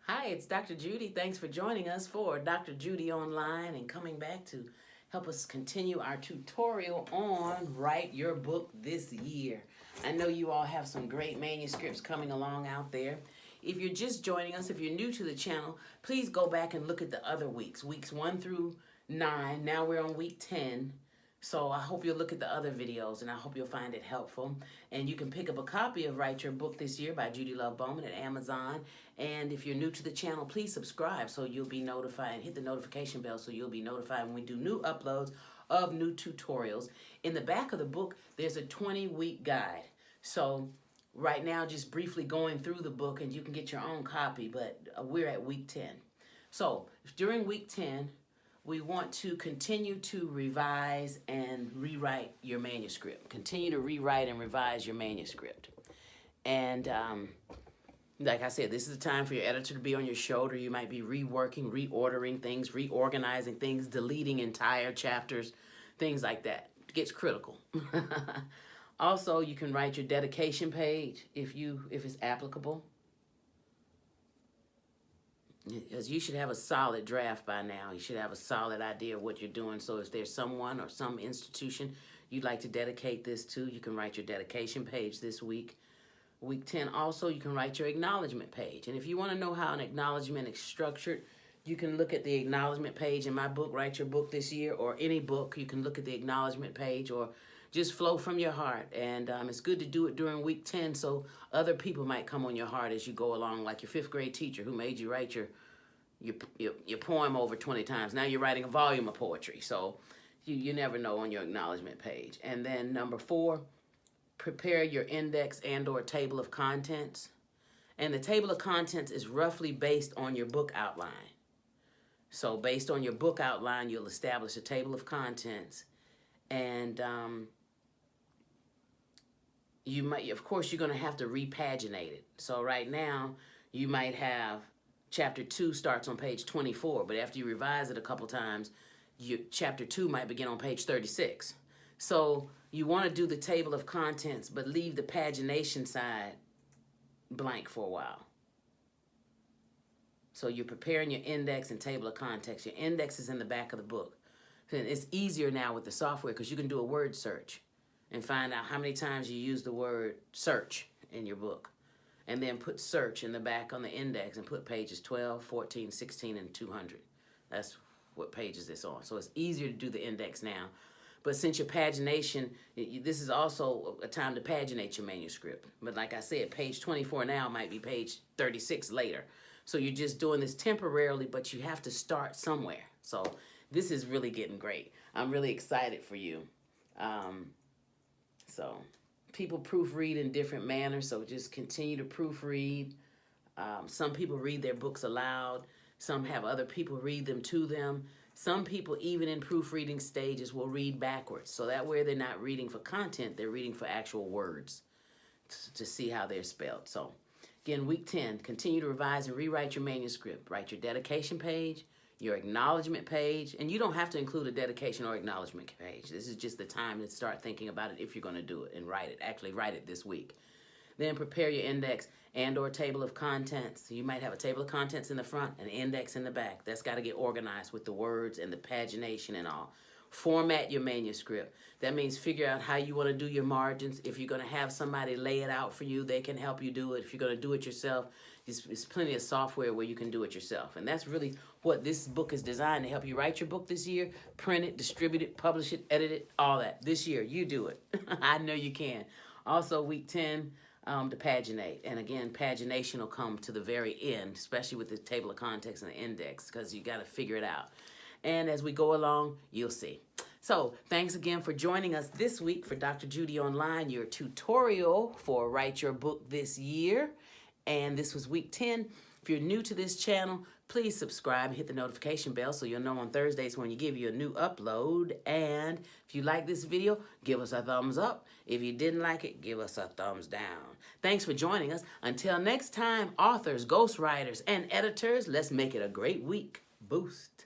Hi, it's Dr. Judy. Thanks for joining us for Drjudionline and coming back to help us continue our tutorial on Write Your Book This Year. I know you all have some great manuscripts coming along out there. If you're just joining us, if you're new to the channel, please go back and look at the other weeks 1 through 9. Now we're on week 10. So I hope you'll look at the other videos, and I hope you'll find it helpful. And you can pick up a copy of Write Your Book This Year by Judy Love Bowman at Amazon. And if you're new to the channel, please subscribe so you'll be notified, and hit the notification bell so you'll be notified when we do new uploads of new tutorials. In the back of the book, there's a 20-week guide. So right now, just briefly going through the book, and you can get your own copy, but we're at week 10. So during week 10, we want to continue to revise and rewrite your manuscript. Continue to rewrite and revise your manuscript. And like I said, this is the time for your editor to be on your shoulder. You might be reworking, reordering things, reorganizing things, deleting entire chapters, things like that. It gets critical. Also, you can write your dedication page if it's applicable. Because you should have a solid draft by now. You should have a solid idea of what you're doing. So if there's someone or some institution you'd like to dedicate this to, you can write your dedication page this week. Week 10 also, you can write your acknowledgement page. And if you want to know how an acknowledgement is structured, you can look at the acknowledgement page in my book, Write Your Book This Year, or any book. You can look at the acknowledgement page or just flow from your heart. And it's good to do it during week 10 so other people might come on your heart as you go along, like your 5th grade teacher who made you write your poem over 20 times. Now you're writing a volume of poetry. So you never know on your acknowledgement page. And then number 4, prepare your index and or table of contents. And the table of contents is roughly based on your book outline. So based on your book outline, you'll establish a table of contents. And you might, of course, you're going to have to repaginate it. So right now, you might have chapter 2 starts on page 24, but after you revise it a couple times, chapter 2 might begin on page 36. So you want to do the table of contents, but leave the pagination side blank for a while. So you're preparing your index and table of contents. Your index is in the back of the book. And it's easier now with the software because you can do a word search and find out how many times you use the word search in your book. And then put search in the back on the index and put pages 12, 14, 16, and 200. That's what pages it's on. So it's easier to do the index now. But since your pagination, this is also a time to paginate your manuscript. But like I said, page 24 now might be page 36 later. So you're just doing this temporarily, but you have to start somewhere. So this is really getting great. I'm really excited for you. So people proofread in different manners, so just continue to proofread. Some people read their books aloud. Some have other people read them to them. Some people, even in proofreading stages, will read backwards. So that way they're not reading for content, they're reading for actual words to see how they're spelled. So again, week 10, continue to revise and rewrite your manuscript. Write your dedication page, your acknowledgement page, and you don't have to include a dedication or acknowledgement page. This is just the time to start thinking about it if you're going to do it and write it. Actually, write it this week. Then prepare your index and or table of contents. You might have a table of contents in the front, an index in the back. That's got to get organized with the words and the pagination and all. Format your manuscript. That means figure out how you want to do your margins. If you're going to have somebody lay it out for you, they can help you do it. If you're going to do it yourself, there's plenty of software where you can do it yourself. And that's really what this book is designed to help you write your book this year, print it, distribute it, publish it, edit it, all that. This year, you do it. I know you can. Also, week 10, to paginate. And again, pagination will come to the very end, especially with the table of contents and the index, because you got to figure it out. And as we go along, you'll see. So thanks again for joining us this week for Drjudionline, your tutorial for Write Your Book This Year. And this was week 10. If you're new to this channel, please subscribe and hit the notification bell so you'll know on Thursdays when you give you a new upload. And if you like this video, give us a thumbs up. If you didn't like it, give us a thumbs down. Thanks for joining us. Until next time, authors, ghostwriters, and editors, let's make it a great week. Boost.